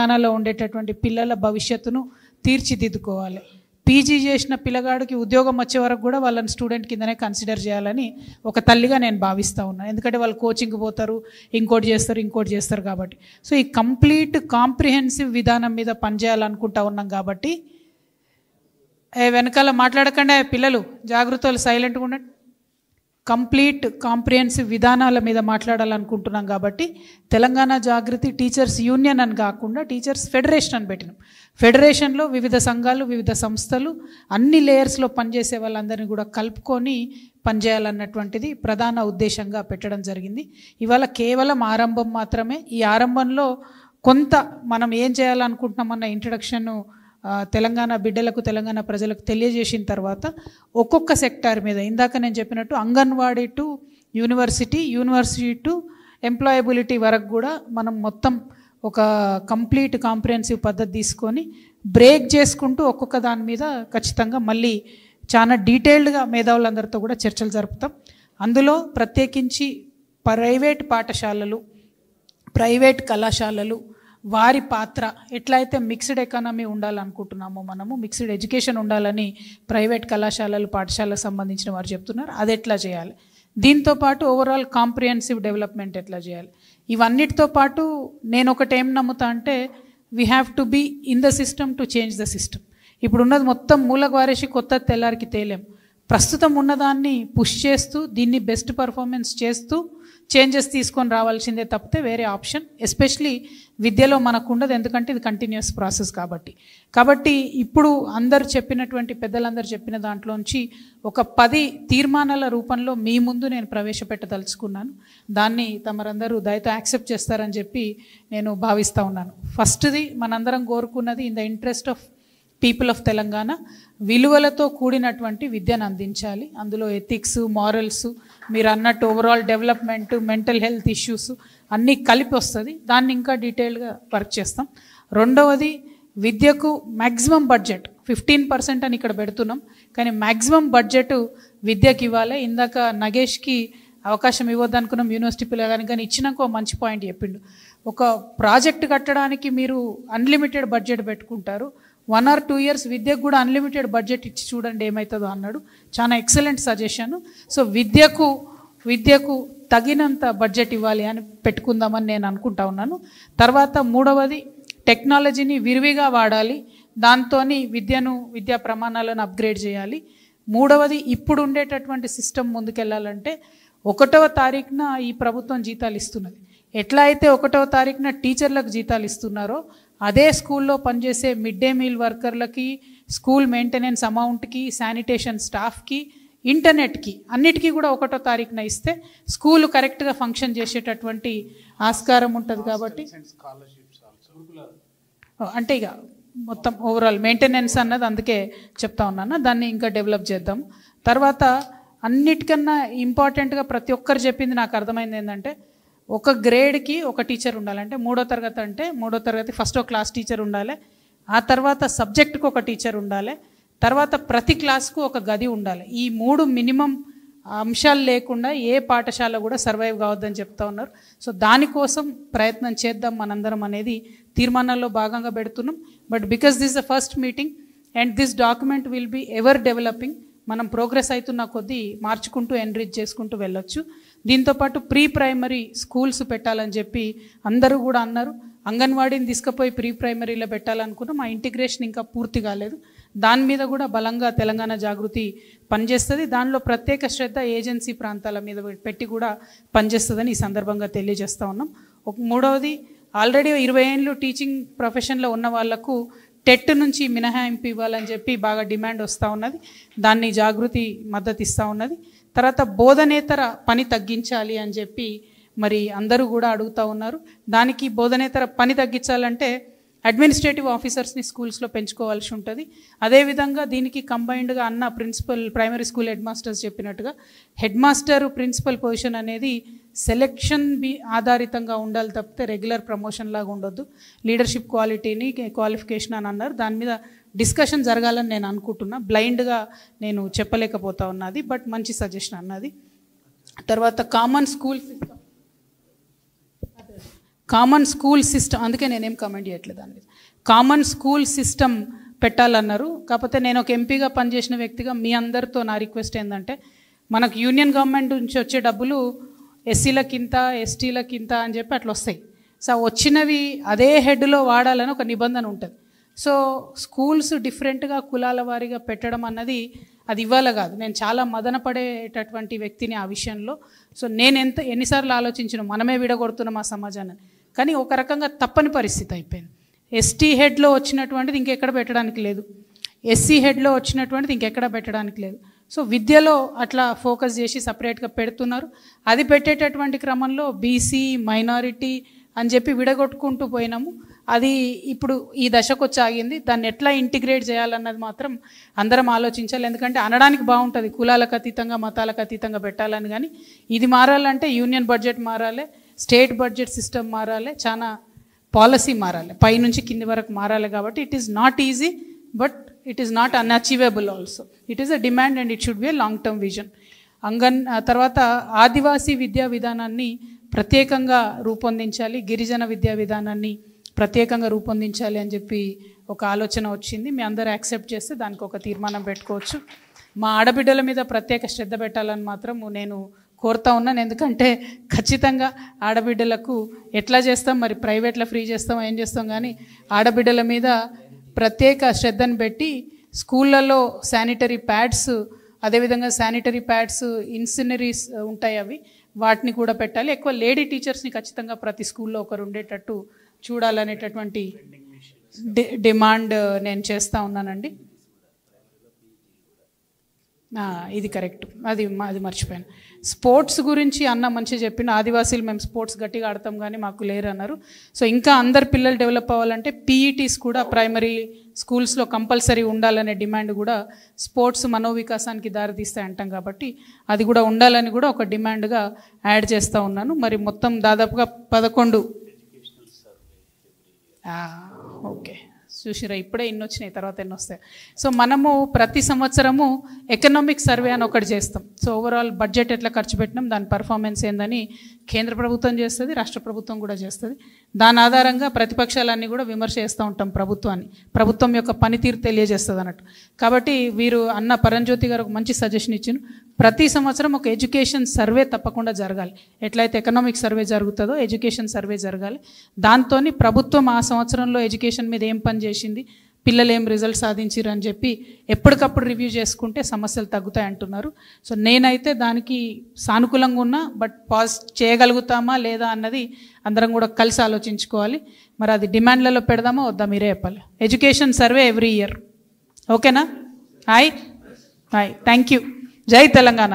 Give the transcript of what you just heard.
తెలంగాణలో ఉండేటటువంటి పిల్లల భవిష్యత్తును తీర్చిదిద్దుకోవాలి. పీజీ చేసిన పిల్లగాడికి ఉద్యోగం వచ్చే వరకు కూడా వాళ్ళని స్టూడెంట్ కిందనే కన్సిడర్ చేయాలని ఒక తల్లిగా నేను భావిస్తూ ఉన్నాను. ఎందుకంటే వాళ్ళు కోచింగ్ పోతారు, ఇంకోటి చేస్తారు కాబట్టి. సో ఈ కంప్లీట్ కాంప్రిహెన్సివ్ విధానం మీద పనిచేయాలనుకుంటా ఉన్నాం కాబట్టి వెనకాల మాట్లాడకుండా పిల్లలు జాగృతలు సైలెంట్గా ఉండండి. కంప్లీట్ కాంప్రిహెన్సివ్ విధానాల మీద మాట్లాడాలనుకుంటున్నాం కాబట్టి తెలంగాణ జాగృతి టీచర్స్ యూనియన్ అని కాకుండా టీచర్స్ ఫెడరేషన్ అని పెట్టినాం. ఫెడరేషన్లో వివిధ సంఘాలు, వివిధ సంస్థలు, అన్ని లేయర్స్లో పనిచేసే వాళ్ళందరినీ కూడా కలుపుకొని పనిచేయాలన్నటువంటిది ప్రధాన ఉద్దేశంగా పెట్టడం జరిగింది. ఇవాళ కేవలం ఆరంభం మాత్రమే. ఈ ఆరంభంలో కొంత మనం ఏం చేయాలనుకుంటున్నామన్న ఇంట్రడక్షన్ తెలంగాణ బిడ్డలకు, తెలంగాణ ప్రజలకు తెలియజేసిన తర్వాత ఒక్కొక్క సెక్టార్ మీద ఇందాక నేను చెప్పినట్టు anganwadi to university, university to employability వరకు కూడా మనం మొత్తం ఒక కంప్లీట్ కాంప్రిహెన్సివ్ పద్ధతి తీసుకొని బ్రేక్ చేసుకుంటూ ఒక్కొక్క దాని మీద ఖచ్చితంగా మళ్ళీ చాలా డీటెయిల్డ్గా మేధావులందరితో కూడా చర్చలు జరుపుతాం. అందులో ప్రత్యేకించి ప్రైవేట్ పాఠశాలలు, ప్రైవేట్ కళాశాలలు, వారి పాత్ర ఎట్లయితే మిక్స్డ్ ఎకానమీ ఉండాలనుకుంటున్నామో, మనము మిక్స్డ్ ఎడ్యుకేషన్ ఉండాలని ప్రైవేట్ కళాశాలలు, పాఠశాలకు సంబంధించిన వారు చెప్తున్నారు, అది ఎట్లా చేయాలి, దీంతోపాటు ఓవరాల్ కాంప్రిహెన్సివ్ డెవలప్మెంట్ ఎట్లా చేయాలి, ఇవన్నిటితో పాటు నేను ఒకటి ఏం నమ్ముతా అంటే we have to be in the system to change the system. ఇప్పుడు ఉన్నది మొత్తం మూలకు వారేసి కొత్త తెల్లారికి తేలేం. ప్రస్తుతం ఉన్నదాన్ని పుష్ చేస్తూ దీన్ని బెస్ట్ పర్ఫార్మెన్స్ చేస్తూ చేంజెస్ తీసుకొని రావాల్సిందే తప్పితే వేరే ఆప్షన్ ఎస్పెషలీ విద్యలో మనకు ఉండదు. ఎందుకంటే ఇది కంటిన్యూస్ ప్రాసెస్ కాబట్టి ఇప్పుడు అందరు చెప్పినటువంటి పెద్దలందరూ చెప్పిన దాంట్లోంచి ఒక 10 తీర్మానాల రూపంలో మీ ముందు నేను ప్రవేశపెట్టదలుచుకున్నాను. దాన్ని తమరందరూ దయతో యాక్సెప్ట్ చేస్తారని చెప్పి నేను భావిస్తూ ఉన్నాను. ఫస్ట్ది మనందరం కోరుకున్నది in the interest of people of Telangana విలువలతో కూడినటువంటి విద్యను అందించాలి. అందులో ఎథిక్స్, మారల్స్, మీరు అన్నట్టు overall development, mental health issues అన్నీ కలిపి వస్తుంది. దాన్ని ఇంకా డీటెయిల్గా వర్క్ చేస్తాం. రెండవది విద్యకు మ్యాక్సిమం బడ్జెట్ 15% అని ఇక్కడ పెడుతున్నాం, కానీ మ్యాక్సిమం బడ్జెట్ విద్యకి ఇవ్వాలి. ఇందాక నగేష్కి అవకాశం ఇవ్వద్దు అనుకున్నాం యూనివర్సిటీ పిల్లగానికి, కానీ ఇచ్చినాక ఒక మంచి పాయింట్ చెప్పిండు. ఒక ప్రాజెక్ట్ కట్టడానికి మీరు అన్లిమిటెడ్ బడ్జెట్ పెట్టుకుంటారు, 1 or 2 years విద్యకు కూడా అన్లిమిటెడ్ బడ్జెట్ ఇచ్చి చూడండి ఏమవుతుందో అన్నాడు. చాలా ఎక్సలెంట్ సజెషన్. సో విద్యకు తగినంత బడ్జెట్ ఇవ్వాలి అని పెట్టుకుందామని నేను అనుకుంటా ఉన్నాను. తర్వాత మూడవది టెక్నాలజీని విరివిగా వాడాలి, దాంతో విద్యా ప్రమాణాలను అప్గ్రేడ్ చేయాలి. మూడవది ఇప్పుడు ఉండేటటువంటి సిస్టమ్ ముందుకెళ్ళాలంటే 1వ తారీఖున ఈ ప్రభుత్వం జీతాలు ఇస్తున్నది. ఎట్లా అయితే 1వ తారీఖున టీచర్లకు జీతాలు ఇస్తున్నారో అదే స్కూల్లో పనిచేసే మిడ్ డే మీల్ వర్కర్లకి, స్కూల్ మెయింటెనెన్స్ అమౌంట్కి, శానిటేషన్ స్టాఫ్కి, ఇంటర్నెట్కి అన్నిటికీ కూడా 1వ తారీఖున ఇస్తే స్కూల్ కరెక్ట్గా ఫంక్షన్ చేసేటటువంటి ఆస్కారం ఉంటుంది. కాబట్టి అంటే ఇక మొత్తం ఓవరాల్ మెయింటెనెన్స్ అన్నది అందుకే చెప్తా ఉన్నాను, దాన్ని ఇంకా డెవలప్ చేద్దాం. తర్వాత అన్నిటికన్నా ఇంపార్టెంట్గా ప్రతి ఒక్కరు చెప్పింది నాకు అర్థమైంది ఏంటంటే ఒక గ్రేడ్కి ఒక టీచర్ ఉండాలంటే 3వ తరగతి అంటే 3వ తరగతి ఫస్ట్ ఒక క్లాస్ టీచర్ ఉండాలి, ఆ తర్వాత సబ్జెక్టుకు ఒక టీచర్ ఉండాలి, తర్వాత ప్రతి క్లాస్కు ఒక గది ఉండాలి. ఈ 3 మినిమం అంశాలు లేకుండా ఏ పాఠశాల కూడా సర్వైవ్ కావద్దని చెప్తా ఉన్నారు. సో దానికోసం ప్రయత్నం చేద్దాం మనందరం అనేది తీర్మానాల్లో భాగంగా పెడుతున్నాం. But because this the first meeting and this document will be ever developing, మనం ప్రోగ్రెస్ అవుతున్న కొద్దీ మార్చుకుంటూ ఎన్రిచ్ చేసుకుంటూ వెళ్ళొచ్చు. దీంతోపాటు ప్రీ ప్రైమరీ స్కూల్స్ పెట్టాలని చెప్పి అందరూ కూడా అన్నారు. అంగన్వాడీని తీసుకుపోయి ప్రీ ప్రైమరీలో పెట్టాలనుకున్నాం, ఆ ఇంటిగ్రేషన్ ఇంకా పూర్తి కాలేదు. దాని మీద కూడా బలంగా తెలంగాణ జాగృతి పనిచేస్తుంది. దానిలో ప్రత్యేక శ్రద్ధ ఏజెన్సీ ప్రాంతాల మీద పెట్టి కూడా పనిచేస్తుందని ఈ సందర్భంగా తెలియజేస్తూ ఉన్నాం. మూడవది ఆల్రెడీ 20 ఏళ్ళు టీచింగ్ ప్రొఫెషన్లో ఉన్న వాళ్లకు టెట్ నుంచి మినహాయింపు ఇవ్వాలని చెప్పి బాగా డిమాండ్ వస్తూ ఉన్నది, దాన్ని జాగృతి మద్దతు ఇస్తూ ఉన్నది. తర్వాత బోధనేతర పని తగ్గించాలి అని చెప్పి మరి అందరూ కూడా అడుగుతూ ఉన్నారు. దానికి బోధనేతర పని తగ్గించాలంటే అడ్మినిస్ట్రేటివ్ ఆఫీసర్స్ని స్కూల్స్లో పెంచుకోవాల్సి ఉంటుంది. అదేవిధంగా దీనికి కంబైన్డ్గా అన్న principal primary school head masters చెప్పినట్టుగా హెడ్ మాస్టర్ ప్రిన్సిపల్ పొజిషన్ అనేది సెలెక్షన్ ఆధారితంగా ఉండాలి తప్పితే రెగ్యులర్ ప్రమోషన్ లాగా ఉండొద్దు. లీడర్షిప్ క్వాలిటీని క్వాలిఫికేషన్ అని అన్నారు, దాని మీద డిస్కషన్ జరగాలని నేను అనుకుంటున్నా. బ్లైండ్గా నేను చెప్పలేకపోతా ఉన్నది, బట్ మంచి సజెషన్ అన్నది. తర్వాత కామన్ స్కూల్ సిస్టమ్, అందుకే నేనేం కమెంట్ చేయట్లేదు దాని మీద. కామన్ స్కూల్ సిస్టమ్ పెట్టాలన్నారు. కాకపోతే నేను ఒక ఎంపీగా పనిచేసిన వ్యక్తిగా మీ అందరితో నా రిక్వెస్ట్ ఏంటంటే, మనకు యూనియన్ గవర్నమెంట్ నుంచి వచ్చే డబ్బులు ఎస్సీలకింత ఎస్టీలకింత అని చెప్పి అట్లా వస్తాయి. సో వచ్చినవి అదే హెడ్లో వాడాలని ఒక నిబంధన ఉంటుంది. సో స్కూల్స్ డిఫరెంట్గా కులాల వారీగా పెట్టడం అన్నది అది ఇవ్వాలి కాదు. నేను చాలా మదన పడేటటువంటి వ్యక్తిని ఆ విషయంలో. సో నేను ఎన్నిసార్లు ఆలోచించిన మనమే విడగొడుతున్నాం ఆ సమాజాన్ని, కానీ ఒక రకంగా తప్పని పరిస్థితి అయిపోయింది. ఎస్టీ హెడ్లో వచ్చినటువంటిది ఇంకెక్కడ పెట్టడానికి లేదు, ఎస్సీ హెడ్లో వచ్చినటువంటిది ఇంకెక్కడ పెట్టడానికి లేదు. సో విద్యలో అట్లా ఫోకస్ చేసి సపరేట్గా పెడుతున్నారు. అది పెట్టేటటువంటి క్రమంలో బీసీ మైనారిటీ అని చెప్పి విడగొట్టుకుంటూ పోయినాము. అది ఇప్పుడు ఈ దశకు వచ్చి ఆగింది. దాన్ని ఎట్లా ఇంటిగ్రేట్ చేయాలన్నది మాత్రం అందరం ఆలోచించాలి. ఎందుకంటే అనడానికి బాగుంటుంది కులాలకు అతీతంగా మతాలకు అతీతంగా పెట్టాలని, కానీ ఇది మారాలంటే యూనియన్ బడ్జెట్ మారాలి, స్టేట్ బడ్జెట్ సిస్టమ్ మారాలి, చాలా పాలసీ మారాలి, పైనుంచి కింది వరకు మారాలి. కాబట్టి it is not easy, but it is not అన్అచీవబుల్ also. It is a demand and it should be a long term vision. తర్వాత ఆదివాసీ విద్యా విధానాన్ని ప్రత్యేకంగా రూపొందించాలి, గిరిజన విద్యా విధానాన్ని ప్రత్యేకంగా రూపొందించాలి అని చెప్పి ఒక ఆలోచన వచ్చింది. మీ అందరూ యాక్సెప్ట్ చేస్తే దానికి ఒక తీర్మానం పెట్టుకోవచ్చు. మా ఆడబిడ్డల మీద ప్రత్యేక శ్రద్ధ పెట్టాలని మాత్రం నేను కోరుతా ఉన్నాను. ఎందుకంటే ఖచ్చితంగా ఆడబిడ్డలకు ఎట్లా చేస్తాం, మరి ప్రైవేట్లో ఫ్రీ చేస్తాం ఏం చేస్తాం, కానీ ఆడబిడ్డల మీద ప్రత్యేక శ్రద్ధను పెట్టి స్కూళ్ళల్లో శానిటరీ ప్యాడ్స్, అదేవిధంగా శానిటరీ ప్యాడ్స్ ఇన్సినరీస్ ఉంటాయి, అవి వాటిని కూడా పెట్టాలి. ఎక్కువ లేడీ టీచర్స్ని ఖచ్చితంగా ప్రతి స్కూల్లో ఒకరు ఉండేటట్టు చూడాలనేటటువంటి డిమాండ్ నేను చేస్తూ ఉన్నానండి. ఇది కరెక్ట్, అది మర్చిపోయాను. స్పోర్ట్స్ గురించి అన్న మంచిగా చెప్పిన, ఆదివాసీలు మేము స్పోర్ట్స్ గట్టిగా ఆడతాం కానీ మాకు లేరు అన్నారు. సో ఇంకా అందరు పిల్లలు డెవలప్ అవ్వాలంటే పీఈటీస్ కూడా ప్రైమరీ స్కూల్స్లో కంపల్సరీ ఉండాలనే డిమాండ్ కూడా స్పోర్ట్స్ మనోవికాసానికి దారితీస్తాయి అంటాం. కాబట్టి అది కూడా ఉండాలని కూడా ఒక డిమాండ్గా యాడ్ చేస్తూ ఉన్నాను. మరి మొత్తం దాదాపుగా 11 ఓకే చూసిరా, ఇప్పుడే ఎన్ని వచ్చినాయి, తర్వాత ఎన్ని వస్తాయి. సో మనము ప్రతి సంవత్సరము ఎకనామిక్ సర్వే అని ఒకటి చేస్తాం. సో ఓవరాల్ బడ్జెట్ ఎట్లా ఖర్చు పెట్టినాం, దాని పర్ఫార్మెన్స్ ఏందని కేంద్ర ప్రభుత్వం చేస్తుంది, రాష్ట్ర ప్రభుత్వం కూడా చేస్తుంది. దాని ఆధారంగా ప్రతిపక్షాలన్నీ కూడా విమర్శ చేస్తూ ఉంటాం ప్రభుత్వాన్ని, ప్రభుత్వం యొక్క పనితీరు తెలియజేస్తుంది అన్నట్టు. కాబట్టి వీరు అన్న పరంజ్యోతి గారు ఒక మంచి సజెషన్ ఇచ్చారు. ప్రతి సంవత్సరం ఒక ఎడ్యుకేషన్ సర్వే తప్పకుండా జరగాలి. ఎట్లయితే ఎకనామిక్ సర్వే జరుగుతుందో ఎడ్యుకేషన్ సర్వే జరగాలి. దాంతో ప్రభుత్వం ఆ సంవత్సరంలో ఎడ్యుకేషన్ మీద ఏం పని చేసింది, పిల్లలు ఏం రిజల్ట్ సాధించారు అని చెప్పి ఎప్పటికప్పుడు రివ్యూ చేసుకుంటే సమస్యలు తగ్గుతాయి అంటున్నారు. సో నేనైతే దానికి సానుకూలంగా ఉన్నా, బట్ చేయగలుగుతామా లేదా అన్నది అందరం కూడా కలిసి ఆలోచించుకోవాలి. మరి అది డిమాండ్లలో పెడదామా వద్దా మీరే చెప్పాలి. ఎడ్యుకేషన్ సర్వే ఎవ్రీ ఇయర్, ఓకేనా? Hi thank you. జై తెలంగాణ.